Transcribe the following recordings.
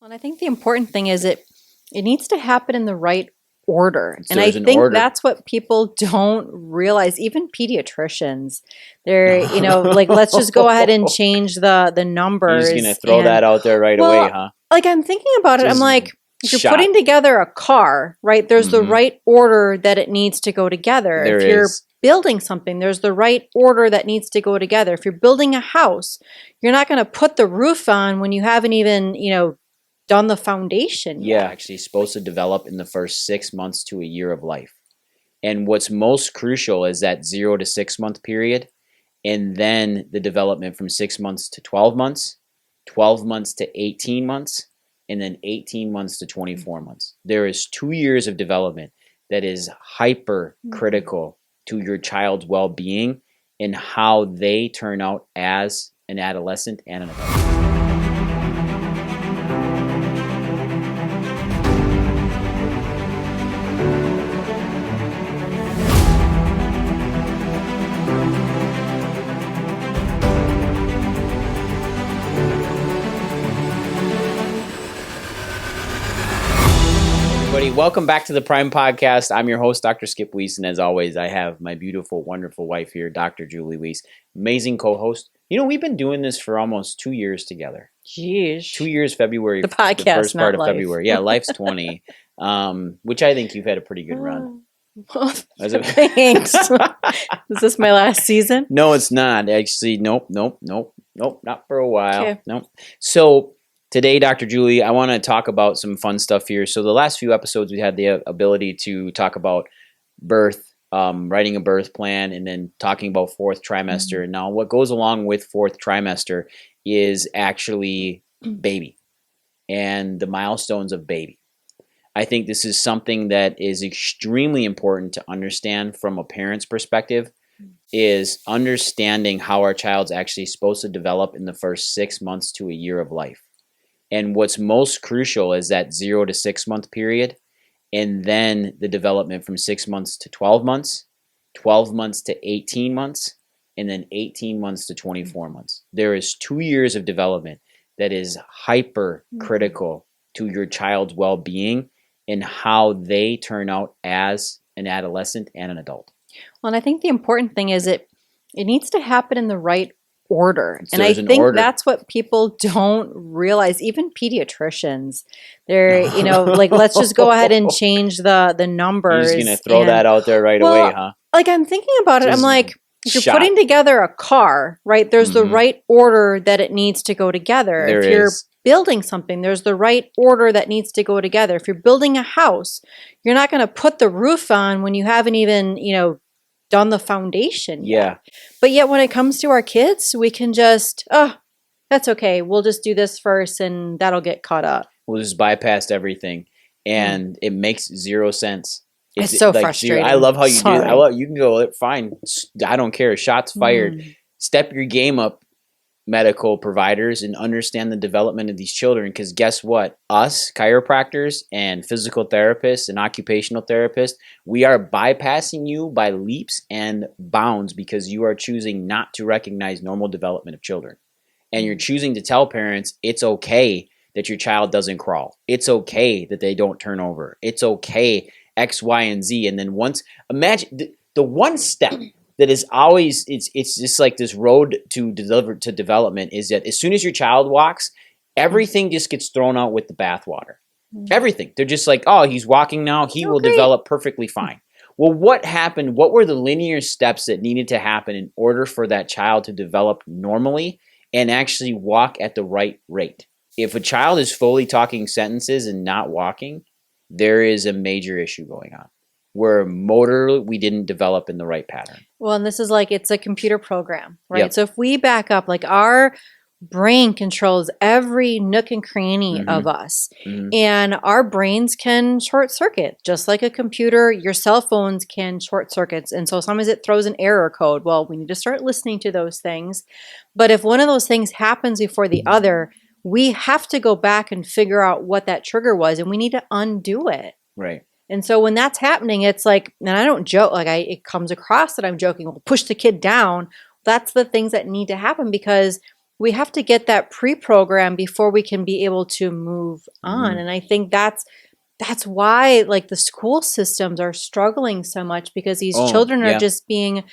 Well, and I think the important thing is it needs to happen in the right order. So And I there's an think order. that's what people don't realize. Even pediatricians, they're, like, let's just go ahead and change the You're just gonna numbers. throw And that out there right away, well, huh? like I'm thinking about it, I'm Just like, if you're shot. putting together a car, right, there's the Mhm. right order that it needs to go together. There If you're is. building something, there's the right order that needs to go together. If you're building a house, you're not going to put the roof on when you haven't even, done the foundation Yeah, yet. actually supposed to develop in the first 6 months to a year of life. And what's most crucial is that 0 to 6 month period, and then the development from 6 months to 12 months, 12 months to 18 months, and then 18 months to 24 months. There is 2 years of development that is hyper critical to your child's well being and how they turn out as an adolescent and an adult. Everybody, welcome back to the Prime Podcast. I'm your host, Dr. Skip Weiss, and as always, I have my beautiful, wonderful wife here, Dr. Julie Weiss, amazing co-host. We've been doing this for almost 2 years together. Jeez. 2 years, February, The podcast, first part not of life. February. Yeah, life's 20, which I think you've had a pretty good run. Well, thanks. Is this my last season? No, it's not. Actually, nope, not for a while. Okay. Nope. So today, Dr. Julie, I want to talk about some fun stuff here. So the last few episodes, we had the ability to talk about birth, writing a birth plan, and then talking about fourth trimester. And now what goes along with fourth trimester is actually baby and the milestones of baby. I think this is something that is extremely important to understand from a parent's perspective, is understanding how our child's actually supposed to develop in the first 6 months to a year of life. And what's most crucial is that 0 to 6 month period, and then the development from 6 months to 12 months, 12 months to 18 months, and then 18 months to 24 months. There is 2 years of development that is hyper critical to your child's well being and how they turn out as an adolescent and an adult. Well, and I think the important thing is it needs to happen in the right order. So and I there's an think order. that's what people don't realize. Even pediatricians, they're, like, let's just go ahead and change the You're numbers. just going to throw that out there right away, huh? Like I'm thinking about it, I'm Just like, if you're shot. putting together a car, right, there's the right order that it needs to go together. There If you're is. building something, there's the right order that needs to go together. If you're building a house, you're not going to put the roof on when you haven't even, done the foundation yet. Yeah. But yet when it comes to our kids, we can just, that's okay. We'll just do this first and that'll get caught up. We'll just bypass everything. And it makes zero sense. It's so like frustrating. I love how you do it. Sorry. You can go, fine. I don't care. Shots fired. Step your game up, medical providers, and understand the development of these children. Because guess what? Us, chiropractors and physical therapists and occupational therapists, we are bypassing you by leaps and bounds because you are choosing not to recognize normal development of children. And you're choosing to tell parents it's okay that your child doesn't crawl. It's okay that they don't turn over. It's okay X, Y, and Z. And then imagine the one step that is always, it's just like this road to development is that as soon as your child walks, everything just gets thrown out with the bathwater. Everything. They're just like, oh, he's walking now. He will develop perfectly fine. Well, what happened? What were the linear steps that needed to happen in order for that child to develop normally and actually walk at the right rate? If a child is fully talking sentences and not walking, there is a major issue going on where motor we didn't develop in the right pattern. Well, and this is like, it's a computer program, right? Yep. So if we back up, like our brain controls every nook and cranny of us. And our brains can short circuit, just like a computer. Your cell phones can short circuits. And so sometimes it throws an error code. Well, we need to start listening to those things. But if one of those things happens before the other, we have to go back and figure out what that trigger was, and we need to undo it. Right. And so when that's happening, it's like, and I don't joke, like it comes across that I'm joking, well, push the kid down. That's the things that need to happen because we have to get that pre-program before we can be able to move on. And I think that's why like the school systems are struggling so much, because these children are just being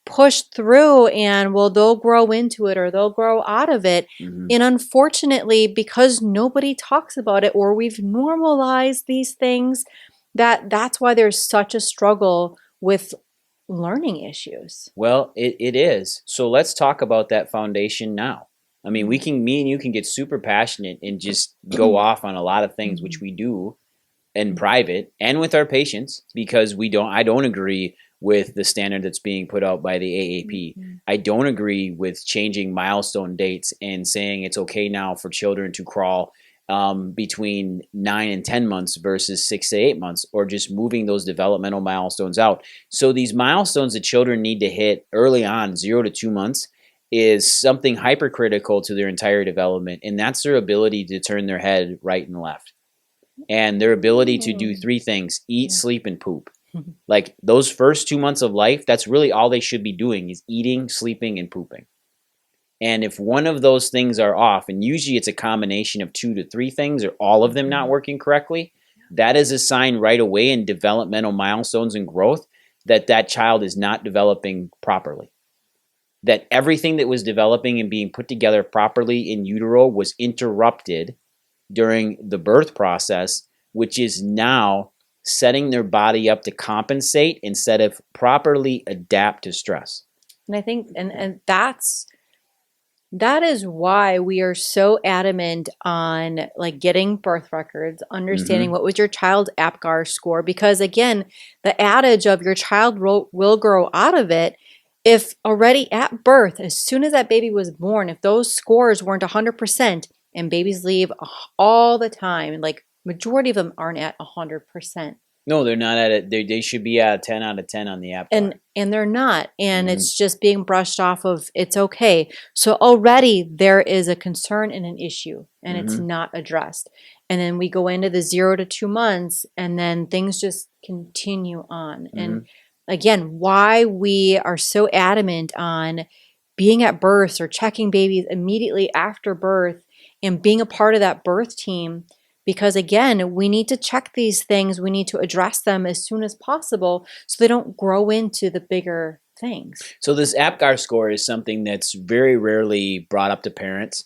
pushed through, and well, they'll grow into it or they'll grow out of it. And unfortunately, because nobody talks about it, or we've normalized these things, that's why there's such a struggle with learning issues. Well, it is. So let's talk about that foundation now. I mean, me and you can get super passionate and just go off on a lot of things, which we do in private and with our patients, because I don't agree with the standard that's being put out by the AAP. I don't agree with changing milestone dates and saying it's okay now for children to crawl between 9 and 10 months versus 6 to 8 months, or just moving those developmental milestones out. So these milestones that children need to hit early on, 0 to 2 months, is something hypercritical to their entire development, and that's their ability to turn their head right and left, and their ability to do 3 things: eat, sleep, and poop. Like those first 2 months of life, that's really all they should be doing, is eating, sleeping, and pooping. And if one of those things are off, and usually it's a combination of 2 to 3 things, or all of them not working correctly, that is a sign right away in developmental milestones and growth that that child is not developing properly. That everything that was developing and being put together properly in utero was interrupted during the birth process, which is now setting their body up to compensate instead of properly adapt to stress. And I think, and that is why we are so adamant on like getting birth records, understanding what was your child's Apgar score, because again, the adage of your child will grow out of it. If already at birth, as soon as that baby was born, if those scores weren't 100%, and babies leave all the time, and like majority of them aren't at 100%. No, they're not at it. They should be at 10 out of 10 on the Apgar. And they're not. And it's just being brushed off of, it's okay. So already there is a concern and an issue, and it's not addressed. And then we go into the 0 to 2 months, and then things just continue on. And again, why we are so adamant on being at birth or checking babies immediately after birth and being a part of that birth team. Because again, we need to check these things. We need to address them as soon as possible so they don't grow into the bigger things. So this Apgar score is something that's very rarely brought up to parents,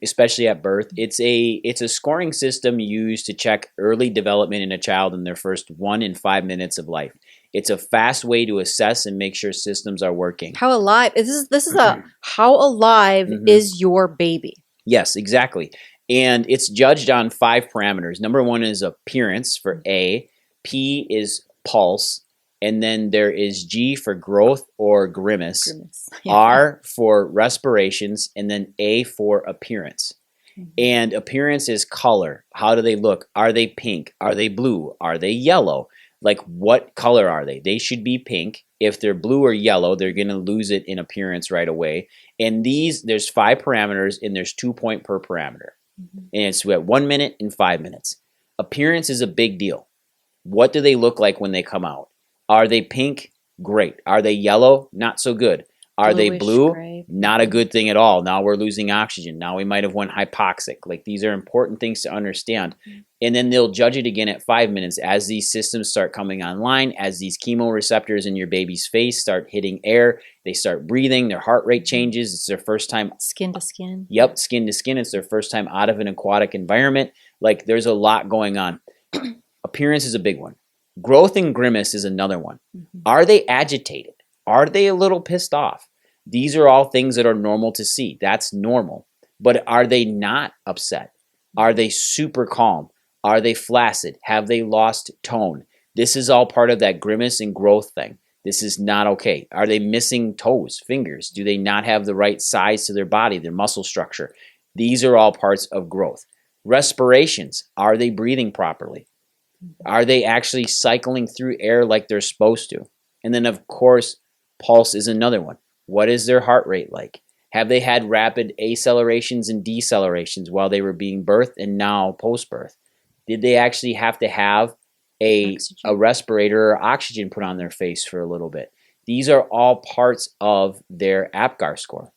especially at birth. It's a scoring system used to check early development in a child in their first 1 in 5 minutes of life. It's a fast way to assess and make sure systems are working. How alive? This is a how alive is your baby? Yes, exactly. And it's judged on 5 parameters. Number 1 is appearance for A. P is pulse. And then there is G for growth or grimace. R for respirations. And then A for appearance. And appearance is color. How do they look? Are they pink? Are they blue? Are they yellow? Like, what color are they? They should be pink. If they're blue or yellow, they're going to lose it in appearance right away. And there's 5 parameters, and there's 2 points per parameter. And it's at 1 minute and 5 minutes. Appearance is a big deal. What do they look like when they come out? Are they pink? Great. Are they yellow? Not so good. Are they blue? Gray. Not a good thing at all. Now we're losing oxygen. Now we might have went hypoxic. Like, these are important things to understand. And then they'll judge it again at 5 minutes as these systems start coming online, as these chemoreceptors in your baby's face start hitting air. They start breathing. Their heart rate changes. It's their first time. Skin to skin. Yep, skin to skin. It's their first time out of an aquatic environment. Like, there's a lot going on. Appearance is a big one. Growth and grimace is another one. Are they agitated? Are they a little pissed off? These are all things that are normal to see. That's normal. But are they not upset? Are they super calm? Are they flaccid? Have they lost tone? This is all part of that grimace and growth thing. This is not okay. Are they missing toes, fingers? Do they not have the right size to their body, their muscle structure? These are all parts of growth. Respirations. Are they breathing properly? Are they actually cycling through air like they're supposed to? And then, of course, pulse is another one. What is their heart rate like? Have they had rapid accelerations and decelerations while they were being birthed and now post-birth? Did they actually have to have a respirator or oxygen put on their face for a little bit? These are all parts of their Apgar score.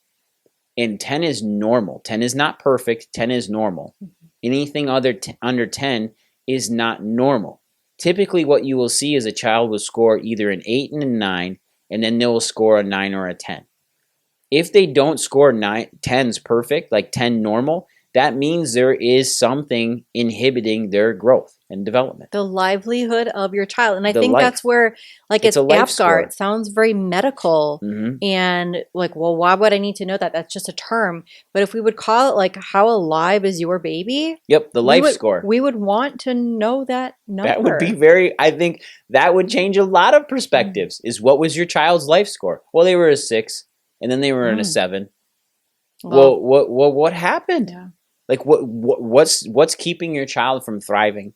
And 10 is normal. 10 is not perfect. 10 is normal. Anything under 10 is not normal. Typically, what you will see is a child will score either an 8 and a 9, and then they will score a 9 or a 10. If they don't score 10s perfect, like 10 normal, that means there is something inhibiting their growth and development. The livelihood of your child. And I think that's where, like, it's Apgar. It sounds very medical. And like, well, why would I need to know that? That's just a term. But if we would call it like, how alive is your baby? Yep, the life score. We would want to know that number. That would be I think that would change a lot of perspectives, is what was your child's life score? Well, they were a 6, and then they were in a 7. Well, what happened? Yeah. Like what's keeping your child from thriving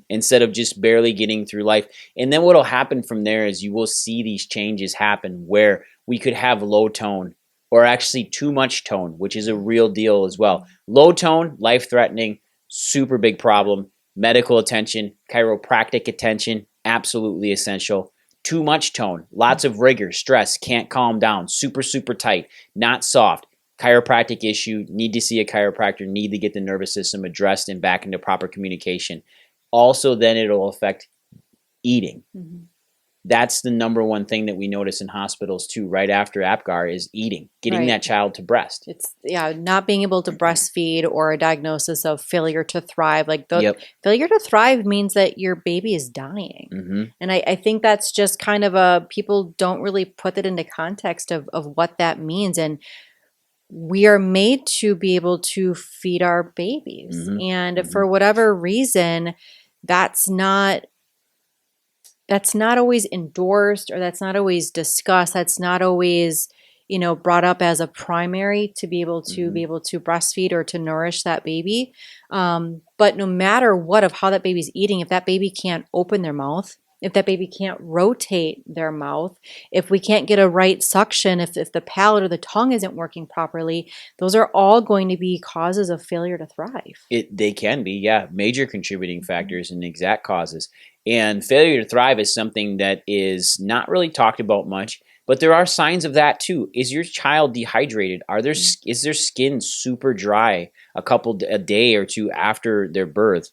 instead of just barely getting through life? And then what'll happen from there is you will see these changes happen where we could have low tone or actually too much tone, which is a real deal as well. Low tone, life-threatening, super big problem. Medical attention, chiropractic attention, absolutely essential. Too much tone, lots of rigor, stress, can't calm down, super, super tight, not soft. Chiropractic issue, need to see a chiropractor, need to get the nervous system addressed and back into proper communication. Also, then it'll affect eating. That's the number one thing that we notice in hospitals too, right after Apgar, is eating, getting that child to breast. It's not being able to breastfeed, or a diagnosis of failure to thrive. Like failure to thrive means that your baby is dying. And I think that's just kind of people don't really put that into context of what that means. And we are made to be able to feed our babies. And for whatever reason, that's not always endorsed, or that's not always discussed. That's not always, brought up as a primary to be able to breastfeed or to nourish that baby. But no matter what of how that baby's eating, if that baby can't open their mouth, if that baby can't rotate their mouth, if we can't get a right suction, if the palate or the tongue isn't working properly, those are all going to be causes of failure to thrive. They can be, major contributing factors and exact causes. And failure to thrive is something that is not really talked about much, but there are signs of that too. Is your child dehydrated? Is their skin super dry a day or two after their birth?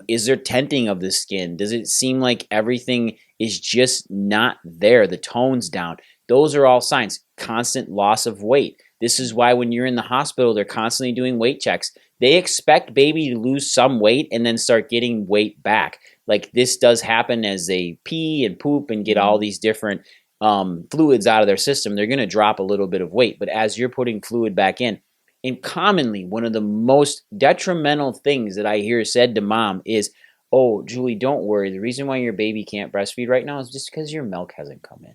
Is there tenting of the skin? Does it seem like everything is just not there? The tone's down. Those are all signs. Constant loss of weight. This is why when you're in the hospital, they're constantly doing weight checks. They expect baby to lose some weight and then start getting weight back. Like this does happen as they pee and poop and get all these different fluids out of their system. They're going to drop a little bit of weight. But as you're putting fluid back in, and commonly one of the most detrimental things that I hear said to mom is, "Oh, Julie, don't worry. The reason why your baby can't breastfeed right now is just because your milk hasn't come in."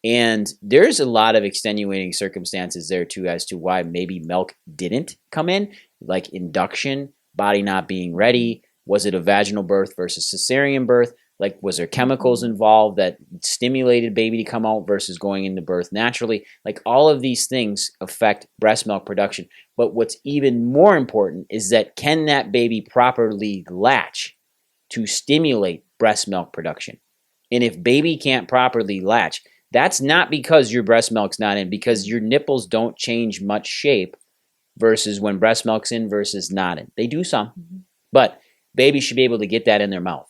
And there's a lot of extenuating circumstances there too as to why maybe milk didn't come in, like induction, body not being ready. Was it a vaginal birth versus cesarean birth? Like, was there chemicals involved that stimulated baby to come out versus going into birth naturally? Like, all of these things affect breast milk production. But what's even more important is that can that baby properly latch to stimulate breast milk production? And if baby can't properly latch, that's not because your breast milk's not in, because your nipples don't change much shape versus when breast milk's in versus not in. They do some, but baby should be able to get that in their mouth.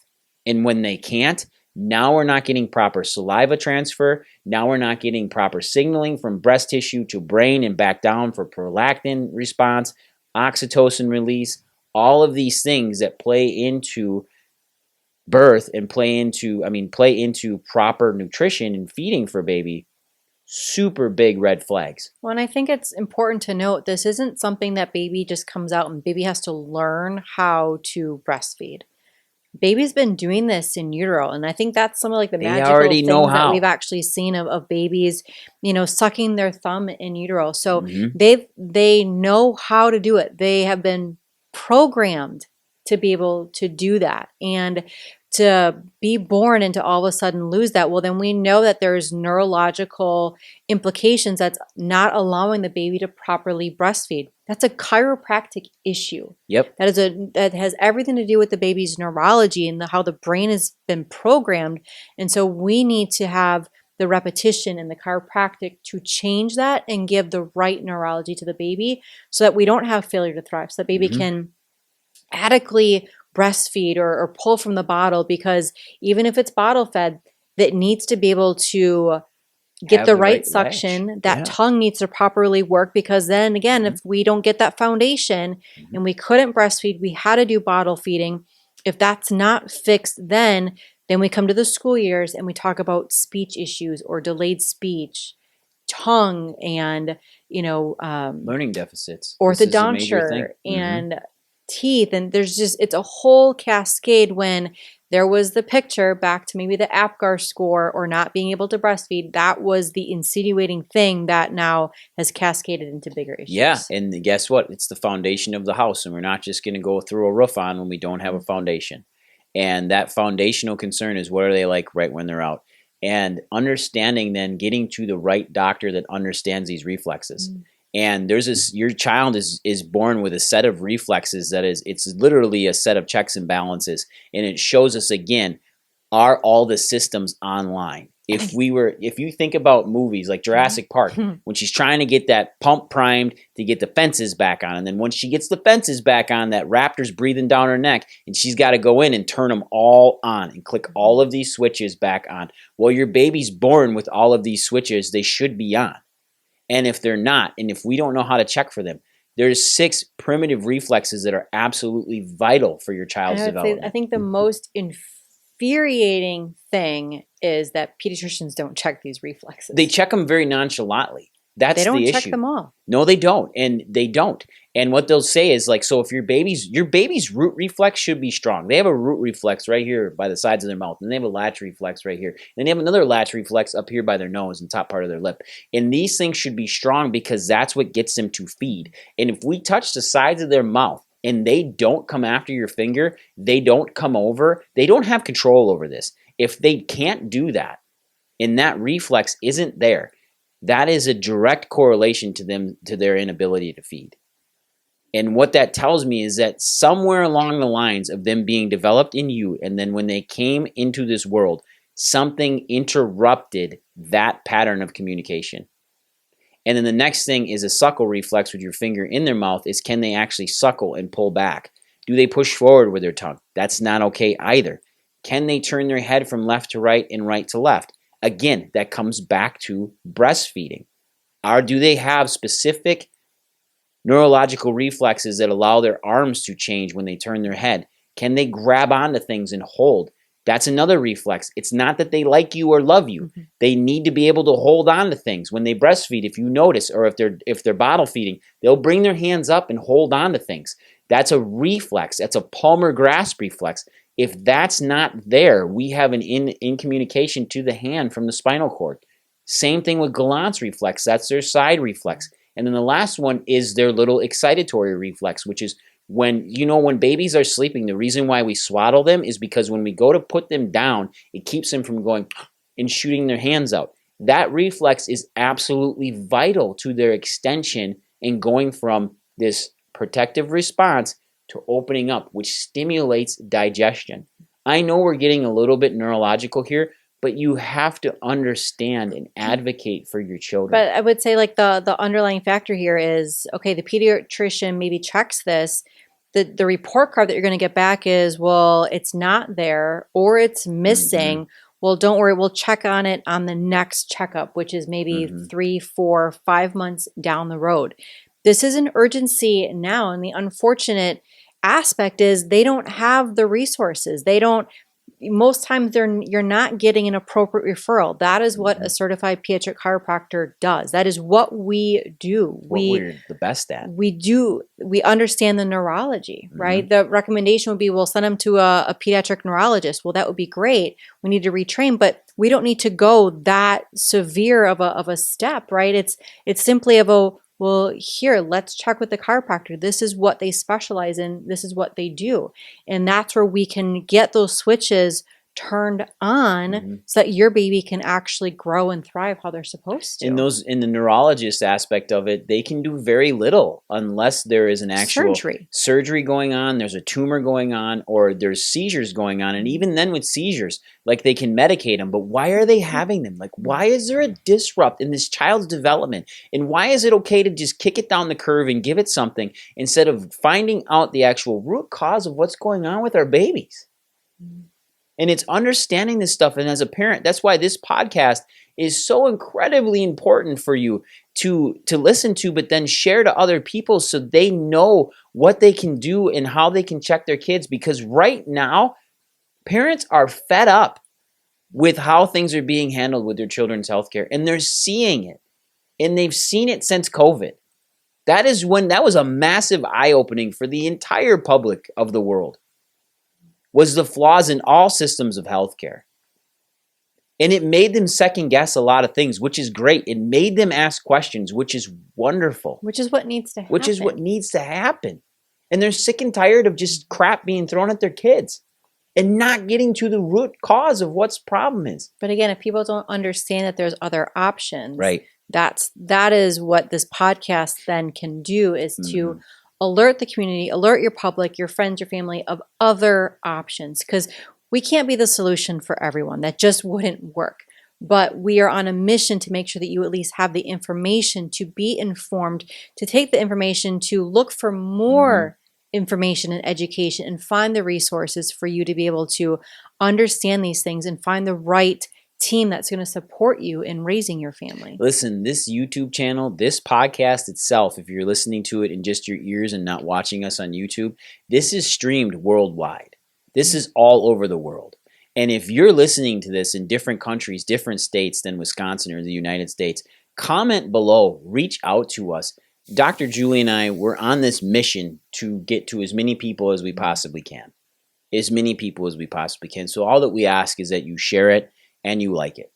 And when they can't, now we're not getting proper saliva transfer. Now we're not getting proper signaling from breast tissue to brain and back down for prolactin response, oxytocin release, all of these things that play into birth and play into proper nutrition and feeding for baby. Super big red flags. Well, and I think it's important to note this isn't something that baby just comes out and baby has to learn how to breastfeed. Baby's been doing this in utero, and I think that's some of like the magical things that we've actually seen of babies, sucking their thumb in utero. So they know how to do it. They have been programmed to be able to do that. And to be born and to all of a sudden lose that, well, then we know that there's neurological implications that's not allowing the baby to properly breastfeed. That's a chiropractic issue. Yep. That has everything to do with the baby's neurology and how the brain has been programmed. And so we need to have the repetition and the chiropractic to change that and give the right neurology to the baby so that we don't have failure to thrive, so that baby can adequately breastfeed or pull from the bottle, because even if it's bottle fed, that needs to be able to get the right suction. That tongue needs to properly work, because then again, if we don't get that foundation and we couldn't breastfeed, we had to do bottle feeding. If that's not fixed, then we come to the school years and we talk about speech issues or delayed speech, tongue, and learning deficits, orthodonture, and teeth. And it's a whole cascade. When there was the picture back to maybe the Apgar score or not being able to breastfeed, that was the insinuating thing that now has cascaded into bigger issues. Yeah, and guess what? It's the foundation of the house, and we're not just going to go through a roof on when we don't have a foundation. And that foundational concern is, what are they like right when they're out? And understanding, then getting to the right doctor that understands these reflexes. And your child is born with a set of reflexes it's literally a set of checks and balances. And it shows us again, are all the systems online? If you think about movies like Jurassic Park, when she's trying to get that pump primed to get the fences back on, and then once she gets the fences back on, that raptor's breathing down her neck, and she's got to go in and turn them all on and click all of these switches back on. Well, your baby's born with all of these switches. They should be on. And if they're not, and if we don't know how to check for them, there's 6 primitive reflexes that are absolutely vital for your child's development. I think the most infuriating thing is that pediatricians don't check these reflexes. They check them very nonchalantly. That's the issue. They don't check them all. No, they don't. And they don't. And what they'll say is like, so if your baby's root reflex should be strong. They have a root reflex right here by the sides of their mouth. And they have a latch reflex right here. And they have another latch reflex up here by their nose and top part of their lip. And these things should be strong because that's what gets them to feed. And if we touch the sides of their mouth and they don't come after your finger, they don't come over, they don't have control over this. If they can't do that and that reflex isn't there, that is a direct correlation to their inability to feed. And what that tells me is that somewhere along the lines of them being developed in you, and then when they came into this world, something interrupted that pattern of communication. And then the next thing is a suckle reflex with your finger in their mouth is, can they actually suckle and pull back? Do they push forward with their tongue? That's not okay either. Can they turn their head from left to right and right to left? Again, that comes back to breastfeeding. Do they have specific neurological reflexes that allow their arms to change when they turn their head? Can they grab onto things and hold? That's another reflex. It's not that they like you or love you. They need to be able to hold on to things. When they breastfeed, if you notice, or if they're bottle feeding, they'll bring their hands up and hold on to things. That's a reflex. That's a palmar grasp reflex. If that's not there, we have an in communication to the hand from the spinal cord. Same thing with Gallant's reflex. That's their side reflex. And then the last one is their little excitatory reflex, which is when babies are sleeping, the reason why we swaddle them is because when we go to put them down, it keeps them from going and shooting their hands out. That reflex is absolutely vital to their extension and going from this protective response to opening up, which stimulates digestion. I know we're getting a little bit neurological here, but you have to understand and advocate for your children. But I would say like the underlying factor here is, okay, the pediatrician maybe checks this. The report card that you're going to get back is, well, it's not there or it's missing. Well, don't worry. We'll check on it on the next checkup, which is maybe 3, 4, 5 months down the road. This is an urgency now. And the unfortunate aspect is they don't have the resources. Most times you're not getting an appropriate referral. That is what a certified pediatric chiropractor does. That is what we do. We're the best at. We understand the neurology, right? The recommendation would be, we'll send them to a pediatric neurologist. Well, that would be great. We need to retrain, but we don't need to go that severe of a step, right? It's simply well, here, let's check with the chiropractor. This is what they specialize in. This is what they do. And that's where we can get those switches turned on so that your baby can actually grow and thrive how they're supposed to. In the neurologist aspect of it, they can do very little unless there is an actual surgery going on, there's a tumor going on, or there's seizures going on. And even then with seizures, like they can medicate them, but why are they having them? Like, why is there a disrupt in this child's development? And why is it okay to just kick it down the curve and give it something instead of finding out the actual root cause of what's going on with our babies? And it's understanding this stuff. And as a parent, that's why this podcast is so incredibly important for you to listen to, but then share to other people so they know what they can do and how they can check their kids. Because right now, parents are fed up with how things are being handled with their children's healthcare. And they're seeing it. And they've seen it since COVID. That was a massive eye-opening for the entire public of the world. Was the flaws in all systems of healthcare. And it made them second guess a lot of things, which is great. It made them ask questions, which is wonderful. Which is what needs to happen. And they're sick and tired of just crap being thrown at their kids and not getting to the root cause of what's problem is. But again, if people don't understand that there's other options, right? That is what this podcast then can do, is to alert the community, alert your public, your friends, your family of other options, because we can't be the solution for everyone. That just wouldn't work. But we are on a mission to make sure that you at least have the information to be informed, to take the information, to look for more information and education and find the resources for you to be able to understand these things and find the right team that's going to support you in raising your family. Listen, this YouTube channel, this podcast itself, if you're listening to it in just your ears and not watching us on YouTube, this is streamed worldwide. This is all over the world. And if you're listening to this in different countries, different states than Wisconsin or the United States, comment below, reach out to us. Dr. Julie and I, we're on this mission to get to as many people as we possibly can. As many people as we possibly can. So all that we ask is that you share it and you like it.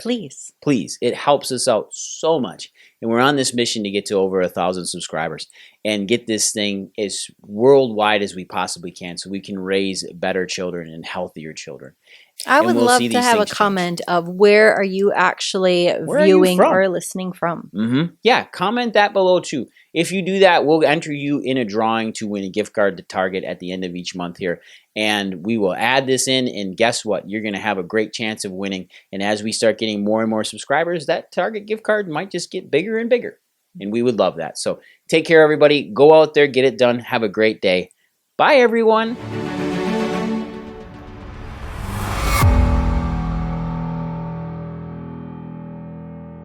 Please. Please. It helps us out so much. And we're on this mission to get to over 1,000 subscribers and get this thing as worldwide as we possibly can so we can raise better children and healthier children. I would love to have a comment of where are you actually viewing or listening from. Yeah, comment that below too. If you do that, we'll enter you in a drawing to win a gift card to Target at the end of each month here. And we will add this in, and guess what? You're going to have a great chance of winning. And as we start getting more and more subscribers, that Target gift card might just get bigger and bigger. And we would love that. So take care, everybody. Go out there, get it done. Have a great day. Bye, everyone.